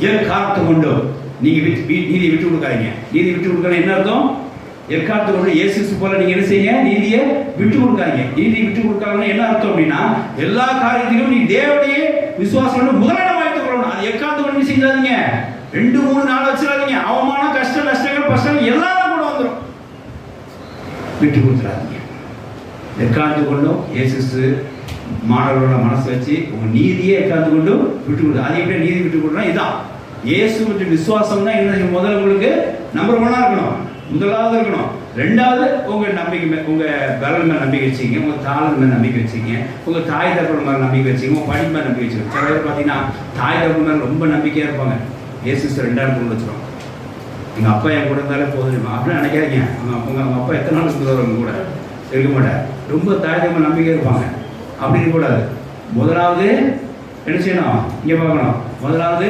எக்காரணத்தை கொண்டும் நீங்க நீதியை விட்டு கொடுக்காதீங்க. நீதி விட்டு கொடுக்கணும் என்ன அர்த்தம்? எக்காரணத்தை கொண்டு இயேசு போல நீங்க என்ன செய்யுங்க? நீதியை விட்டு கொடுக்காதீங்க. நீதி விட்டு கொடுக்காதீங்கன்னா என்ன அர்த்தம் அப்படின்னா, எல்லா காரியத்திலும் நீ தேவனையே விசுவாசம் முதலிடம் வைத்துக் கொள்ளணும். அது எக்காரணத்தை கொண்டு செஞ்சாதீங்க. 2-3 நாள் வச்சிடாதீங்க. அவமானம், கஷ்டம், நஷ்டங்கள், பிரச்சனை எல்லாரும் கூட வந்துடும். விட்டு கொடுத்துடாதீங்க. எக்காரணத்தை கொண்டும் இயேசு மாணவர்களோட மனசு வச்சு உங்க நீதியே எக்காரணத்தை கொண்டும் விட்டு கொடுத்து. அது எப்படி நீதி விட்டு கொடுக்கணும்? இதுதான் இயேசு மற்றும் விசுவாசம் தான் என்ன. முதல்ல உங்களுக்கு நம்பர் 1 இருக்கணும், முதலாவது இருக்கணும். 2வது உங்க நம்பிக்கை, உங்க பலன் மேல நம்பிக்கை வச்சுங்க, உங்க தாளன் மேல நம்பிக்கை வச்சுங்க, உங்க தாய் தகவல் மேல நம்பிக்கை வச்சுங்க, உங்க படிப்பு மேல நம்பிக்கை வச்சுங்க. சில பேர் பார்த்தீங்கன்னா தாய் தகவல் மேல ரொம்ப நம்பிக்கையா இருப்பாங்க. இயேசு 2வது கொண்டு வச்சிருவாங்க. எங்க அப்பா என் கூட இருந்தாலே போதும் அப்படின்னு நினைக்காதீங்க. அவங்க அப்பா எத்தனை நாள் இருந்தவங்க கூட இருக்க மாட்டார். ரொம்ப தாய் தகவல் நம்பிக்கை இருப்பாங்க. அப்படி இருக்கக்கூடாது. முதலாவது என்ன செய்யணும்? இங்க பார்க்கணும். முதலாவது